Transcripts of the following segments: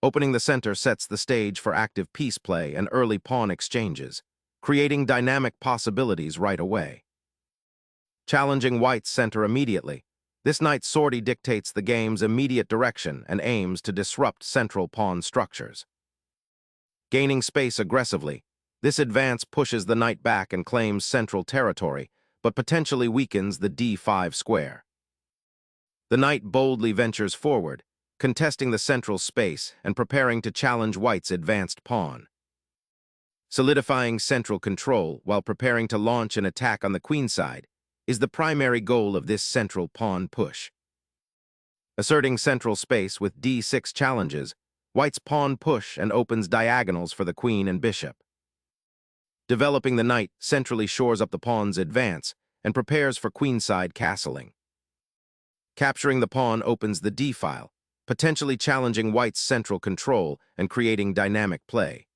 Opening the center sets the stage for active piece play and early pawn exchanges, creating dynamic possibilities right away. Challenging white's center immediately, this knight's sortie dictates the game's immediate direction and aims to disrupt central pawn structures. Gaining space aggressively, this advance pushes the knight back and claims central territory, but potentially weakens the d5 square. The knight boldly ventures forward, contesting the central space and preparing to challenge white's advanced pawn. Solidifying central control while preparing to launch an attack on the queenside is the primary goal of this central pawn push. Asserting central space with d6 challenges, white's pawn push and opens diagonals for the queen and bishop. Developing the knight centrally shores up the pawn's advance and prepares for queenside castling. Capturing the pawn opens the d-file, potentially challenging white's central control and creating dynamic play.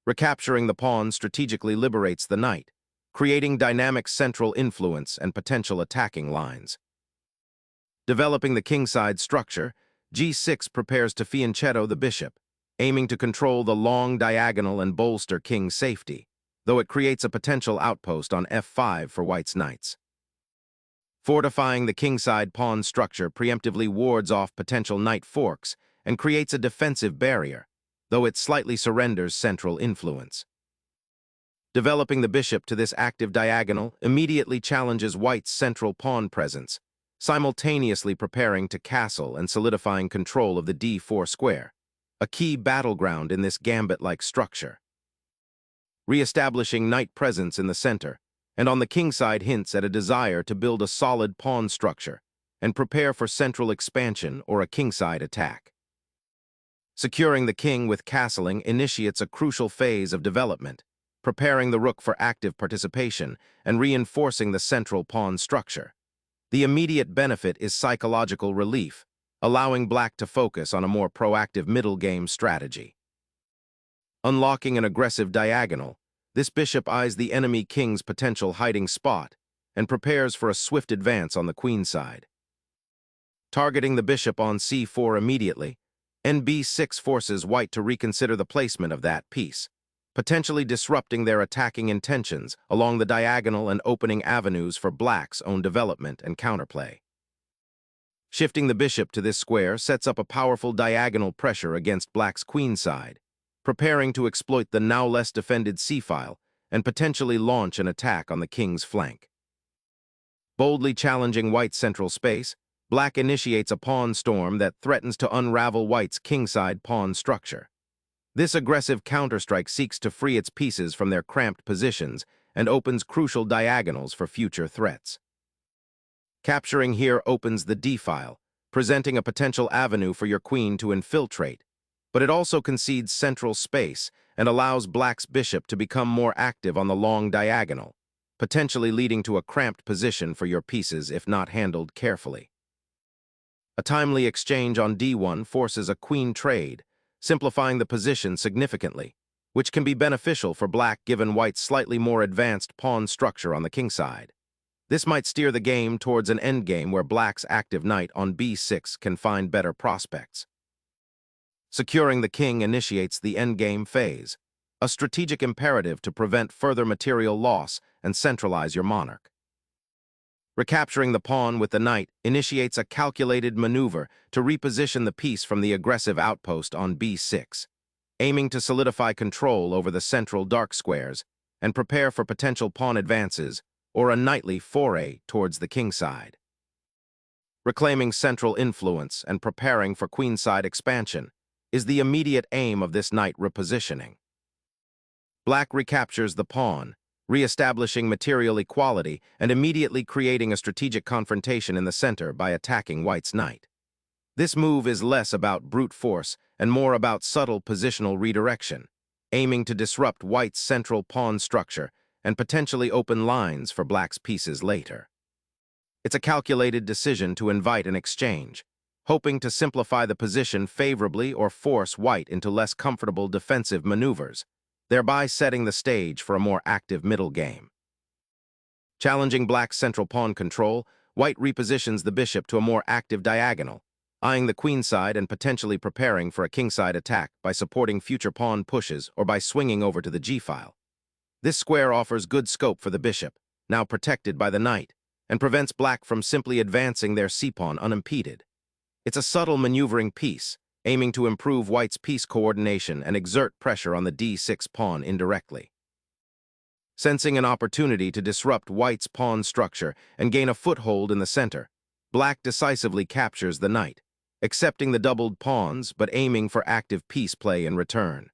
Recapturing the pawn strategically liberates the knight, creating dynamic central influence and potential attacking lines. Developing the kingside structure, g6 prepares to fianchetto the bishop, aiming to control the long diagonal and bolster king's safety, though it creates a potential outpost on f5 for white's knights. Fortifying the kingside pawn structure preemptively wards off potential knight forks and creates a defensive barrier, though it slightly surrenders central influence. Developing the bishop to this active diagonal immediately challenges white's central pawn presence, simultaneously preparing to castle and solidifying control of the d4 square, a key battleground in this gambit-like structure. Re-establishing knight presence in the center, and on the kingside hints at a desire to build a solid pawn structure and prepare for central expansion or a kingside attack. Securing the king with castling initiates a crucial phase of development, preparing the rook for active participation and reinforcing the central pawn structure. The immediate benefit is psychological relief, allowing black to focus on a more proactive middle game strategy. Unlocking an aggressive diagonal, this bishop eyes the enemy king's potential hiding spot and prepares for a swift advance on the queenside. Targeting the bishop on c4 immediately, nb6 forces white to reconsider the placement of that piece, potentially disrupting their attacking intentions along the diagonal and opening avenues for black's own development and counterplay. Shifting the bishop to this square sets up a powerful diagonal pressure against black's queenside, preparing to exploit the now less defended c-file and potentially launch an attack on the king's flank. Boldly challenging white's central space, black initiates a pawn storm that threatens to unravel white's kingside pawn structure. This aggressive counterstrike seeks to free its pieces from their cramped positions and opens crucial diagonals for future threats. Capturing here opens the d-file, presenting a potential avenue for your queen to infiltrate, but it also concedes central space and allows black's bishop to become more active on the long diagonal, potentially leading to a cramped position for your pieces if not handled carefully. A timely exchange on d1 forces a queen trade, simplifying the position significantly, which can be beneficial for black given white's slightly more advanced pawn structure on the kingside. This might steer the game towards an endgame where black's active knight on b6 can find better prospects. Securing the king initiates the endgame phase, a strategic imperative to prevent further material loss and centralize your monarch. Recapturing the pawn with the knight initiates a calculated maneuver to reposition the piece from the aggressive outpost on b6, aiming to solidify control over the central dark squares and prepare for potential pawn advances or a knightly foray towards the kingside. Reclaiming central influence and preparing for queenside expansion is the immediate aim of this knight repositioning. Black recaptures the pawn, re-establishing material equality and immediately creating a strategic confrontation in the center by attacking white's knight. This move is less about brute force and more about subtle positional redirection, aiming to disrupt white's central pawn structure and potentially open lines for black's pieces later. It's a calculated decision to invite an exchange, hoping to simplify the position favorably or force white into less comfortable defensive maneuvers, thereby setting the stage for a more active middle game. Challenging black's central pawn control, white repositions the bishop to a more active diagonal, eyeing the queenside and potentially preparing for a kingside attack by supporting future pawn pushes or by swinging over to the g-file. This square offers good scope for the bishop, now protected by the knight, and prevents black from simply advancing their c-pawn unimpeded. It's a subtle maneuvering piece, aiming to improve white's piece coordination and exert pressure on the d6 pawn indirectly. Sensing an opportunity to disrupt white's pawn structure and gain a foothold in the center, black decisively captures the knight, accepting the doubled pawns but aiming for active piece play in return.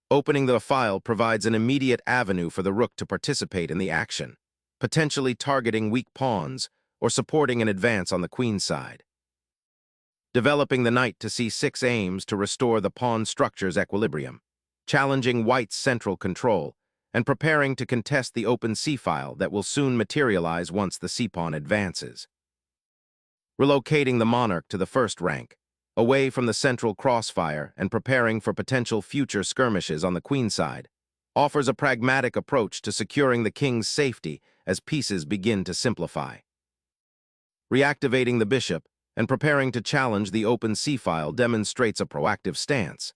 Opening the file provides an immediate avenue for the rook to participate in the action, potentially targeting weak pawns or supporting an advance on the queen side. Developing the knight to c6 aims to restore the pawn structure's equilibrium, challenging white's central control, and preparing to contest the open c-file that will soon materialize once the c-pawn advances. Relocating the monarch to the first rank, away from the central crossfire and preparing for potential future skirmishes on the queen side, offers a pragmatic approach to securing the king's safety as pieces begin to simplify. Reactivating the bishop and preparing to challenge the open c-file demonstrates a proactive stance,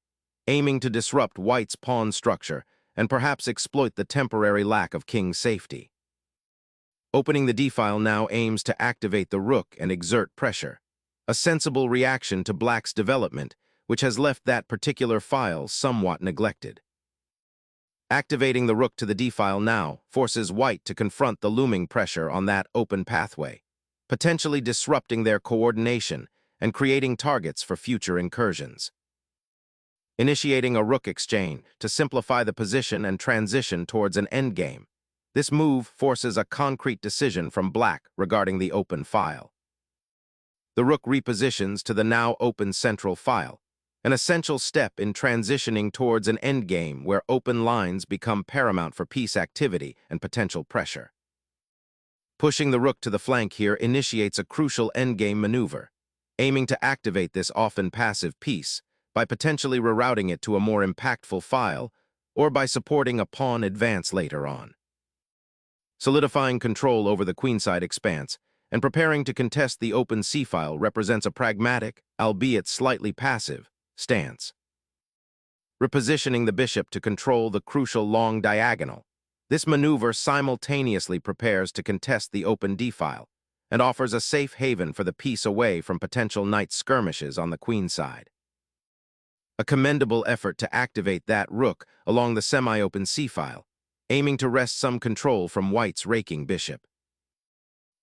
aiming to disrupt white's pawn structure and perhaps exploit the temporary lack of king safety. Opening the d-file now aims to activate the rook and exert pressure, a sensible reaction to black's development, which has left that particular file somewhat neglected. Activating the rook to the d-file now forces white to confront the looming pressure on that open pathway, potentially disrupting their coordination and creating targets for future incursions. Initiating a rook exchange to simplify the position and transition towards an endgame, this move forces a concrete decision from black regarding the open file. The rook repositions to the now open central file, an essential step in transitioning towards an endgame where open lines become paramount for piece activity and potential pressure. Pushing the rook to the flank here initiates a crucial endgame maneuver, aiming to activate this often passive piece by potentially rerouting it to a more impactful file or by supporting a pawn advance later on. Solidifying control over the queenside expanse and preparing to contest the open c-file represents a pragmatic, albeit slightly passive, stance. Repositioning the bishop to control the crucial long diagonal, this maneuver simultaneously prepares to contest the open d-file and offers a safe haven for the piece away from potential knight skirmishes on the queen side. A commendable effort to activate that rook along the semi-open c-file, aiming to wrest some control from white's raking bishop.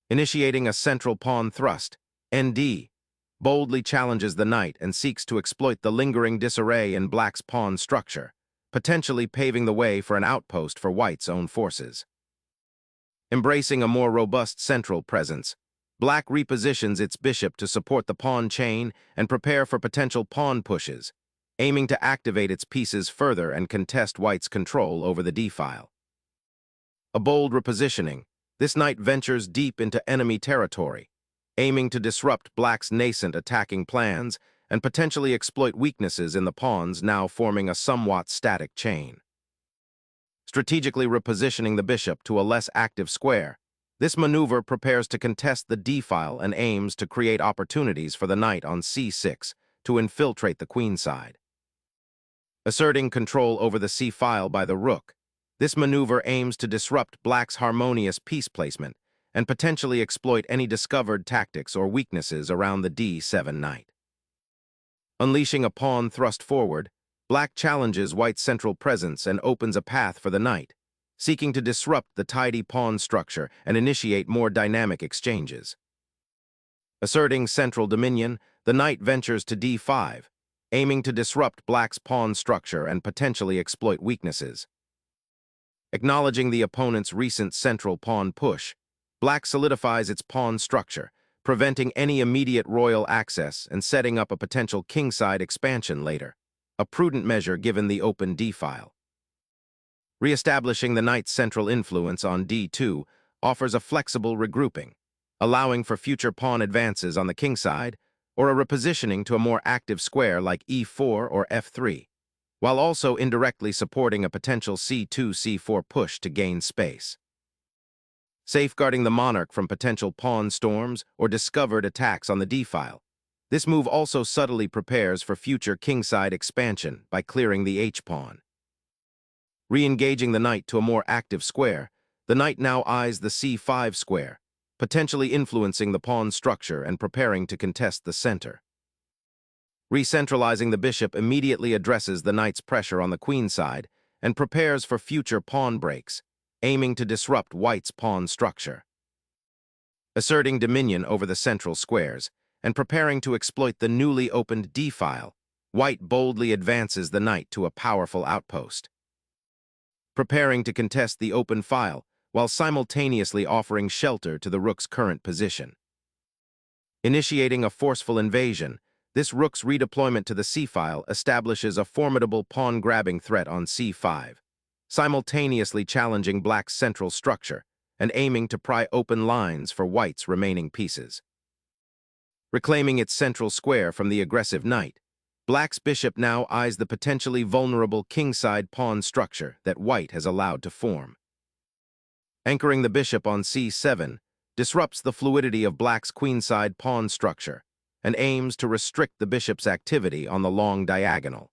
Initiating a central pawn thrust, ND, boldly challenges the knight and seeks to exploit the lingering disarray in black's pawn structure, potentially paving the way for an outpost for white's own forces. Embracing a more robust central presence, black repositions its bishop to support the pawn chain and prepare for potential pawn pushes, aiming to activate its pieces further and contest white's control over the d-file. A bold repositioning, this knight ventures deep into enemy territory, aiming to disrupt black's nascent attacking plans and potentially exploit weaknesses in the pawns now forming a somewhat static chain. Strategically repositioning the bishop to a less active square, this maneuver prepares to contest the d-file and aims to create opportunities for the knight on c6 to infiltrate the queen side. Asserting control over the c-file by the rook, this maneuver aims to disrupt black's harmonious piece placement and potentially exploit any discovered tactics or weaknesses around the d7 knight. Unleashing a pawn thrust forward, black challenges white's central presence and opens a path for the knight, seeking to disrupt the tidy pawn structure and initiate more dynamic exchanges. Asserting central dominion, the knight ventures to d5, aiming to disrupt black's pawn structure and potentially exploit weaknesses. Acknowledging the opponent's recent central pawn push, black solidifies its pawn structure, preventing any immediate royal access and setting up a potential kingside expansion later, a prudent measure given the open d-file. Re-establishing the knight's central influence on d2 offers a flexible regrouping, allowing for future pawn advances on the kingside or a repositioning to a more active square like e4 or f3, while also indirectly supporting a potential c2-c4 push to gain space. Safeguarding the monarch from potential pawn storms or discovered attacks on the d-file, This move also subtly prepares for future kingside expansion by clearing the h-pawn. Re-engaging the knight to a more active square, the knight now eyes the c5 square, potentially influencing the pawn structure and preparing to contest the center. Re-centralizing the bishop immediately addresses the knight's pressure on the queen side and prepares for future pawn breaks, aiming to disrupt white's pawn structure. Asserting dominion over the central squares and preparing to exploit the newly opened d-file, white boldly advances the knight to a powerful outpost. Preparing to contest the open file while simultaneously offering shelter to the rook's current position. Initiating a forceful invasion, this rook's redeployment to the c-file establishes a formidable pawn-grabbing threat on c5, simultaneously challenging black's central structure and aiming to pry open lines for white's remaining pieces. Reclaiming its central square from the aggressive knight, black's bishop now eyes the potentially vulnerable kingside pawn structure that white has allowed to form. Anchoring the bishop on c7 disrupts the fluidity of black's queenside pawn structure and aims to restrict the bishop's activity on the long diagonal.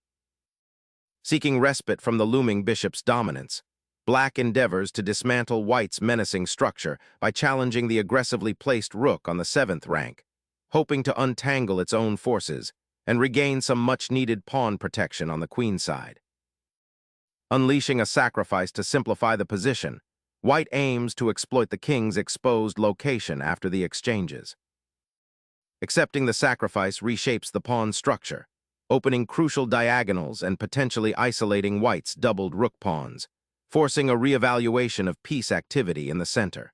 Seeking respite from the looming bishop's dominance, black endeavors to dismantle white's menacing structure by challenging the aggressively placed rook on the 7th rank, hoping to untangle its own forces and regain some much-needed pawn protection on the queen side. Unleashing a sacrifice to simplify the position, white aims to exploit the king's exposed location after the exchanges. Accepting the sacrifice reshapes the pawn structure, opening crucial diagonals and potentially isolating white's doubled rook pawns, forcing a re-evaluation of piece activity in the center.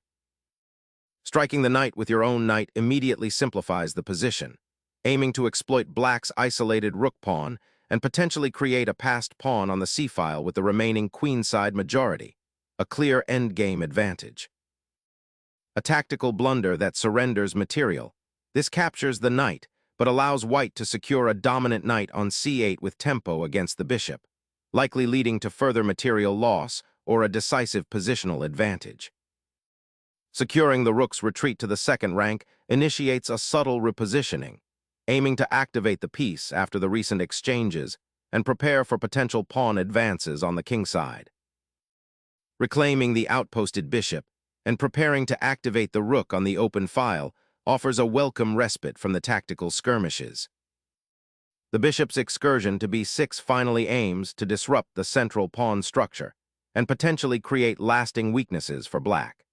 Striking the knight with your own knight immediately simplifies the position, aiming to exploit black's isolated rook pawn and potentially create a passed pawn on the c-file with the remaining queenside majority, a clear endgame advantage. A tactical blunder that surrenders material. This captures the knight, but allows white to secure a dominant knight on c8 with tempo against the bishop, likely leading to further material loss or a decisive positional advantage. Securing the rook's retreat to the 2nd rank initiates a subtle repositioning, aiming to activate the piece after the recent exchanges and prepare for potential pawn advances on the kingside. Reclaiming the outposted bishop and preparing to activate the rook on the open file offers a welcome respite from the tactical skirmishes. The bishop's excursion to b6 finally aims to disrupt the central pawn structure and potentially create lasting weaknesses for black.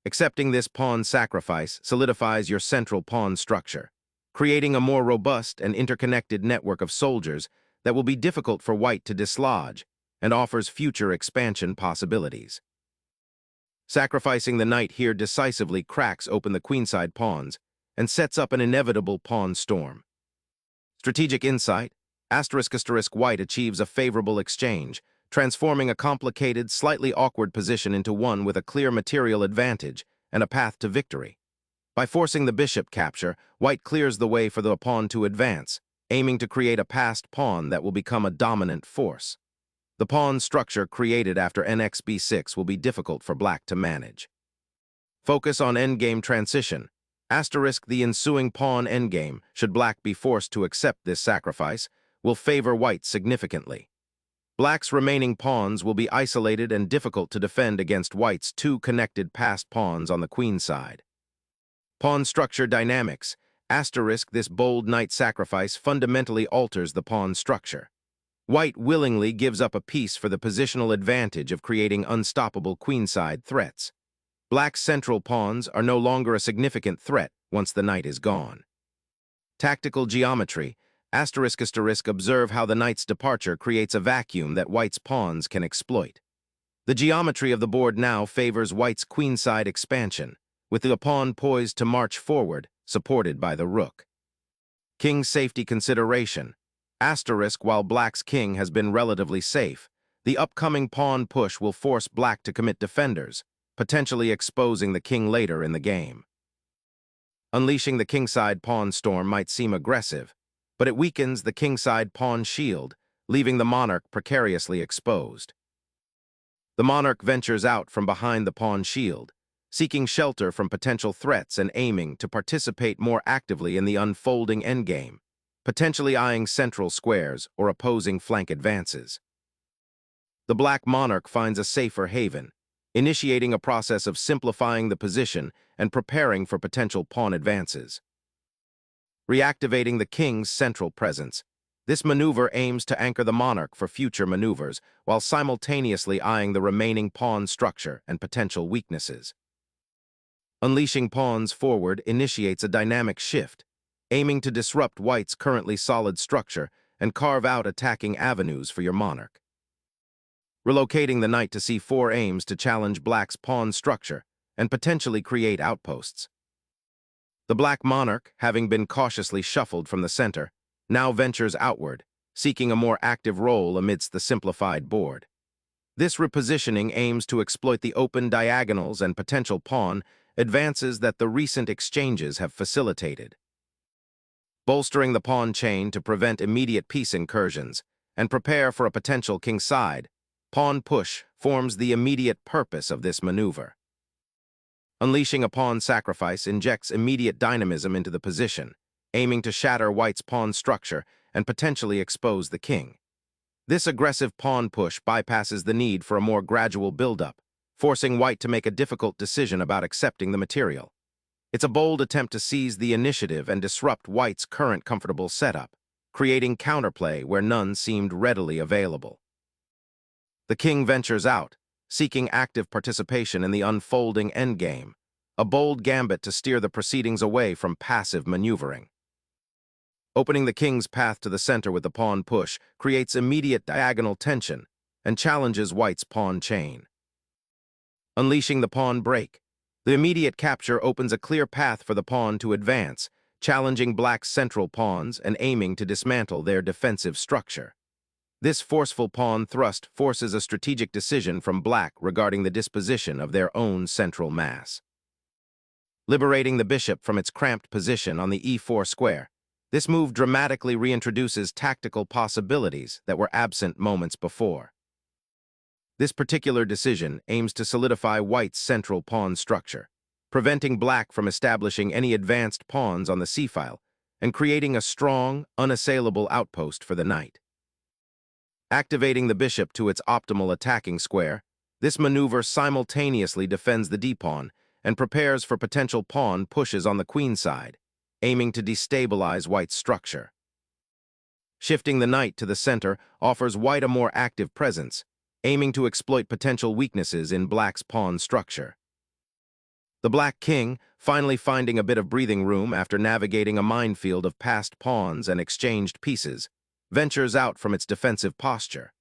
Accepting this pawn sacrifice solidifies your central pawn structure, creating a more robust and interconnected network of soldiers that will be difficult for white to dislodge and offers future expansion possibilities. Sacrificing the knight here decisively cracks open the queenside pawns and sets up an inevitable pawn storm. Strategic insight, *** white achieves a favorable exchange, transforming a complicated, slightly awkward position into one with a clear material advantage and a path to victory. By forcing the bishop capture, white clears the way for the pawn to advance, aiming to create a passed pawn that will become a dominant force. The pawn structure created after nxb6 will be difficult for black to manage. Focus on endgame transition. ** The ensuing pawn endgame, should black be forced to accept this sacrifice, will favor white significantly. Black's remaining pawns will be isolated and difficult to defend against white's 2 connected passed pawns on the queen side. Pawn structure dynamics. ** This bold knight sacrifice fundamentally alters the pawn structure. White willingly gives up a piece for the positional advantage of creating unstoppable queenside threats. Black's central pawns are no longer a significant threat once the knight is gone. Tactical geometry. ** Observe how the knight's departure creates a vacuum that white's pawns can exploit. The geometry of the board now favors white's queenside expansion, with the pawn poised to march forward, supported by the rook. King safety consideration. ** While black's king has been relatively safe, the upcoming pawn push will force black to commit defenders, potentially exposing the king later in the game. Unleashing the kingside pawn storm might seem aggressive, but it weakens the kingside pawn shield, leaving the monarch precariously exposed. The monarch ventures out from behind the pawn shield, seeking shelter from potential threats and aiming to participate more actively in the unfolding endgame, potentially eyeing central squares or opposing flank advances. The Black Monarch finds a safer haven, initiating a process of simplifying the position and preparing for potential pawn advances. Reactivating the King's central presence, this maneuver aims to anchor the monarch for future maneuvers while simultaneously eyeing the remaining pawn structure and potential weaknesses. Unleashing pawns forward initiates a dynamic shift, aiming to disrupt White's currently solid structure and carve out attacking avenues for your monarch. Relocating the knight to c4 aims to challenge Black's pawn structure and potentially create outposts. The Black Monarch, having been cautiously shuffled from the center, now ventures outward, seeking a more active role amidst the simplified board. This repositioning aims to exploit the open diagonals and potential pawn advances that the recent exchanges have facilitated. Bolstering the pawn chain to prevent immediate piece incursions and prepare for a potential kingside, pawn push forms the immediate purpose of this maneuver. Unleashing a pawn sacrifice injects immediate dynamism into the position, aiming to shatter White's pawn structure and potentially expose the king. This aggressive pawn push bypasses the need for a more gradual build-up, forcing White to make a difficult decision about accepting the material. It's a bold attempt to seize the initiative and disrupt White's current comfortable setup, creating counterplay where none seemed readily available. The king ventures out, seeking active participation in the unfolding endgame, a bold gambit to steer the proceedings away from passive maneuvering. Opening the king's path to the center with the pawn push creates immediate diagonal tension and challenges White's pawn chain. Unleashing the pawn break, the immediate capture opens a clear path for the pawn to advance, challenging Black's central pawns and aiming to dismantle their defensive structure. This forceful pawn thrust forces a strategic decision from Black regarding the disposition of their own central mass. Liberating the bishop from its cramped position on the e4 square, this move dramatically reintroduces tactical possibilities that were absent moments before. This particular decision aims to solidify White's central pawn structure, preventing Black from establishing any advanced pawns on the c-file and creating a strong, unassailable outpost for the knight. Activating the bishop to its optimal attacking square, this maneuver simultaneously defends the d-pawn and prepares for potential pawn pushes on the queen side, aiming to destabilize White's structure. Shifting the knight to the center offers White a more active presence, aiming to exploit potential weaknesses in Black's pawn structure. The Black king, finally finding a bit of breathing room after navigating a minefield of passed pawns and exchanged pieces, ventures out from its defensive posture.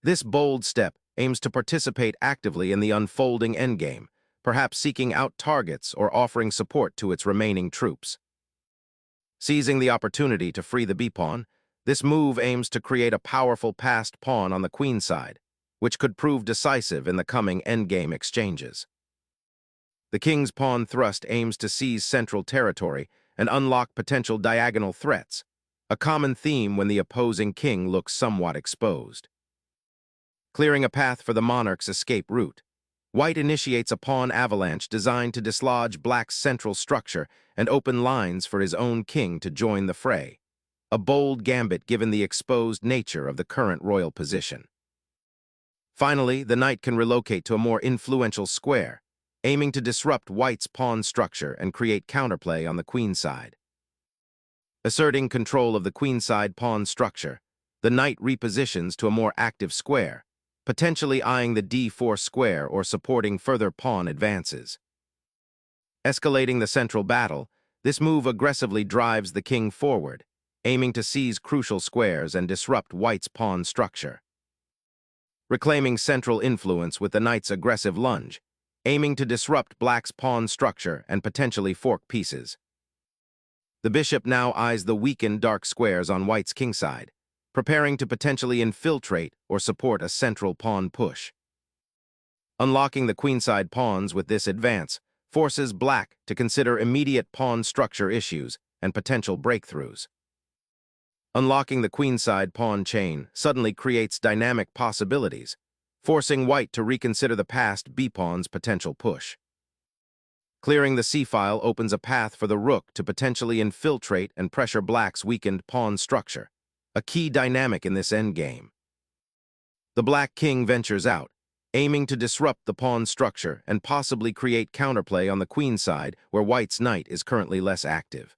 This bold step aims to participate actively in the unfolding endgame, perhaps seeking out targets or offering support to its remaining troops. Seizing the opportunity to free the b-pawn, this move aims to create a powerful passed pawn on the queen side, which could prove decisive in the coming endgame exchanges. The king's pawn thrust aims to seize central territory and unlock potential diagonal threats, a common theme when the opposing king looks somewhat exposed. Clearing a path for the monarch's escape route, White initiates a pawn avalanche designed to dislodge Black's central structure and open lines for his own king to join the fray, a bold gambit given the exposed nature of the current royal position. Finally, the knight can relocate to a more influential square, aiming to disrupt White's pawn structure and create counterplay on the queen side. Asserting control of the queenside pawn structure, the knight repositions to a more active square, potentially eyeing the d4 square or supporting further pawn advances. Escalating the central battle, this move aggressively drives the king forward, aiming to seize crucial squares and disrupt White's pawn structure. Reclaiming central influence with the knight's aggressive lunge, aiming to disrupt Black's pawn structure and potentially fork pieces. The bishop now eyes the weakened dark squares on White's kingside, preparing to potentially infiltrate or support a central pawn push. Unlocking the queenside pawns with this advance forces Black to consider immediate pawn structure issues and potential breakthroughs. Unlocking the queenside pawn chain suddenly creates dynamic possibilities, forcing White to reconsider the past b-pawn's potential push. Clearing the c-file opens a path for the rook to potentially infiltrate and pressure black's weakened pawn structure, a key dynamic in this endgame. The black king ventures out, aiming to disrupt the pawn structure and possibly create counterplay on the queen side where white's knight is currently less active.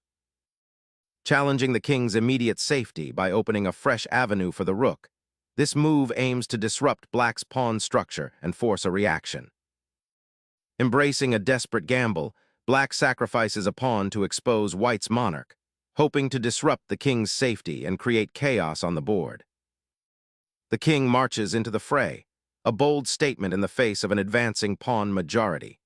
Challenging the king's immediate safety by opening a fresh avenue for the rook, this move aims to disrupt black's pawn structure and force a reaction. Embracing a desperate gamble, black sacrifices a pawn to expose white's monarch, hoping to disrupt the king's safety and create chaos on the board. The king marches into the fray, a bold statement in the face of an advancing pawn majority.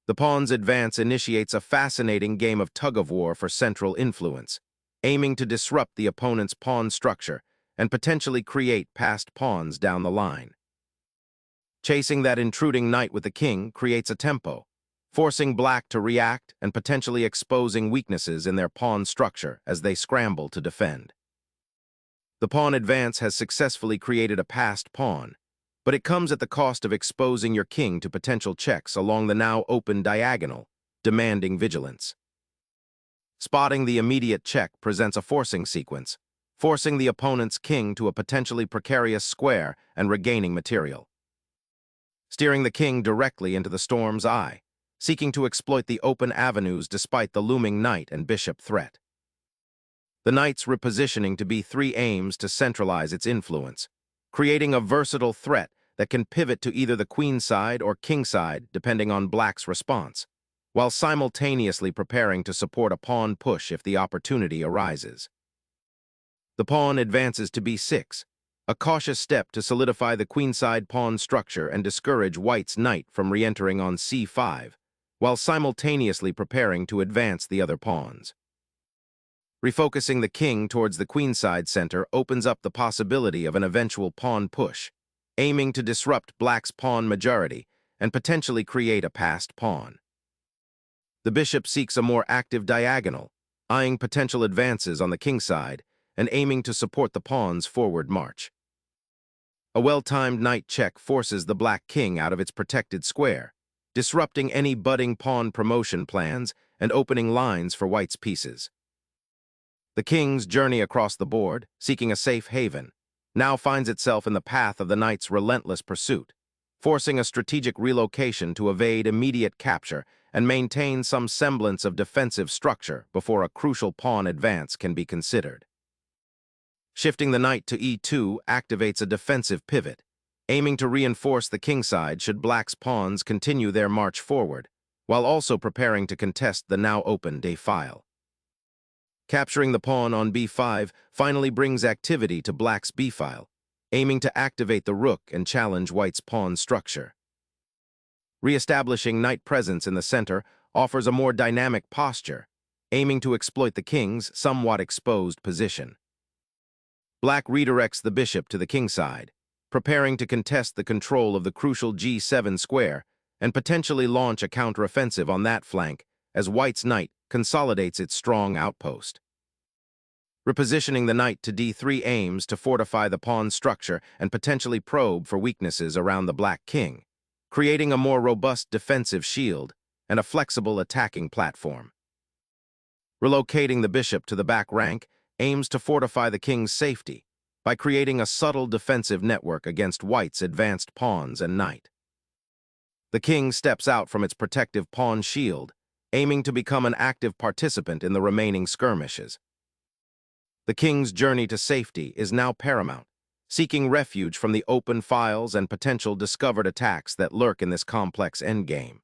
The pawn's advance initiates a fascinating game of tug-of-war for central influence, aiming to disrupt the opponent's pawn structure and potentially create passed pawns down the line. Chasing that intruding knight with the king creates a tempo, forcing black to react and potentially exposing weaknesses in their pawn structure as they scramble to defend. The pawn advance has successfully created a passed pawn, but it comes at the cost of exposing your king to potential checks along the now open diagonal, demanding vigilance. Spotting the immediate check presents a forcing sequence, forcing the opponent's king to a potentially precarious square and regaining material. Steering the king directly into the storm's eye, seeking to exploit the open avenues despite the looming knight and bishop threat. The knight's repositioning to b3 aims to centralize its influence, creating a versatile threat that can pivot to either the queen side or king side depending on black's response, while simultaneously preparing to support a pawn push if the opportunity arises. The pawn advances to b6, a cautious step to solidify the queenside pawn structure and discourage white's knight from re-entering on c5, while simultaneously preparing to advance the other pawns. Refocusing the king towards the queenside center opens up the possibility of an eventual pawn push, aiming to disrupt black's pawn majority and potentially create a passed pawn. The bishop seeks a more active diagonal, eyeing potential advances on the king side and aiming to support the pawn's forward march. A well-timed knight check forces the black king out of its protected square, disrupting any budding pawn promotion plans and opening lines for white's pieces. The king's journey across the board, seeking a safe haven, now finds itself in the path of the knight's relentless pursuit, forcing a strategic relocation to evade immediate capture and maintain some semblance of defensive structure before a crucial pawn advance can be considered. Shifting the knight to e2 activates a defensive pivot, aiming to reinforce the kingside should black's pawns continue their march forward, while also preparing to contest the now open d-file. Capturing the pawn on b5 finally brings activity to black's b-file, aiming to activate the rook and challenge white's pawn structure. Re-establishing knight presence in the center offers a more dynamic posture, aiming to exploit the king's somewhat exposed position. Black redirects the bishop to the kingside, preparing to contest the control of the crucial g7 square and potentially launch a counteroffensive on that flank as white's knight consolidates its strong outpost. Repositioning the knight to d3 aims to fortify the pawn structure and potentially probe for weaknesses around the black king, creating a more robust defensive shield and a flexible attacking platform. Relocating the bishop to the back rank aims to fortify the king's safety by creating a subtle defensive network against white's advanced pawns and knight. The king steps out from its protective pawn shield, aiming to become an active participant in the remaining skirmishes. The king's journey to safety is now paramount, seeking refuge from the open files and potential discovered attacks that lurk in this complex endgame.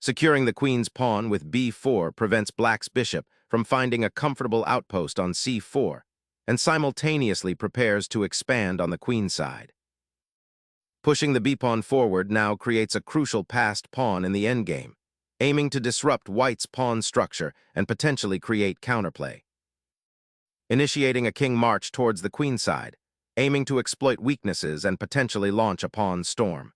Securing the queen's pawn with b4 prevents black's bishop from finding a comfortable outpost on c4 and simultaneously prepares to expand on the queen side. Pushing the b-pawn forward now creates a crucial passed pawn in the endgame, aiming to disrupt white's pawn structure and potentially create counterplay. Initiating a king march towards the queen side, aiming to exploit weaknesses and potentially launch a pawn storm.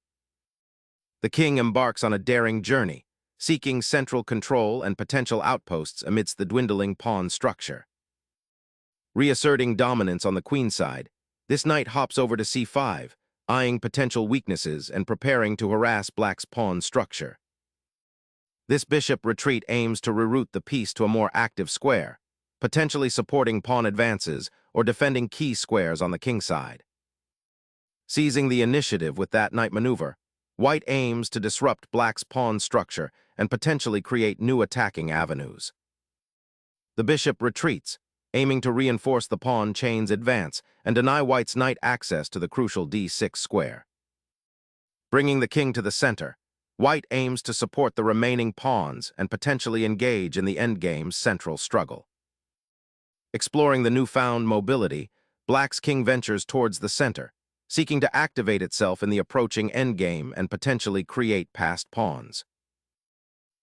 The king embarks on a daring journey, seeking central control and potential outposts amidst the dwindling pawn structure. Reasserting dominance on the queen side, this knight hops over to c5, eyeing potential weaknesses and preparing to harass black's pawn structure. This bishop retreat aims to reroute the piece to a more active square, potentially supporting pawn advances or defending key squares on the king side. Seizing the initiative with that knight maneuver, white aims to disrupt black's pawn structure and potentially create new attacking avenues. The bishop retreats, aiming to reinforce the pawn chain's advance and deny white's knight access to the crucial d6 square. Bringing the king to the center, white aims to support the remaining pawns and potentially engage in the endgame's central struggle. Exploring the newfound mobility, black's king ventures towards the center, seeking to activate itself in the approaching endgame and potentially create passed pawns.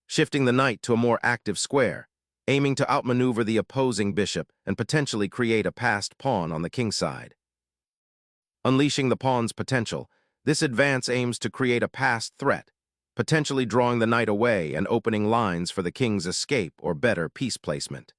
Shifting the knight to a more active square, aiming to outmaneuver the opposing bishop and potentially create a passed pawn on the king side. Unleashing the pawn's potential, this advance aims to create a passed threat, potentially drawing the knight away and opening lines for the king's escape or better piece placement.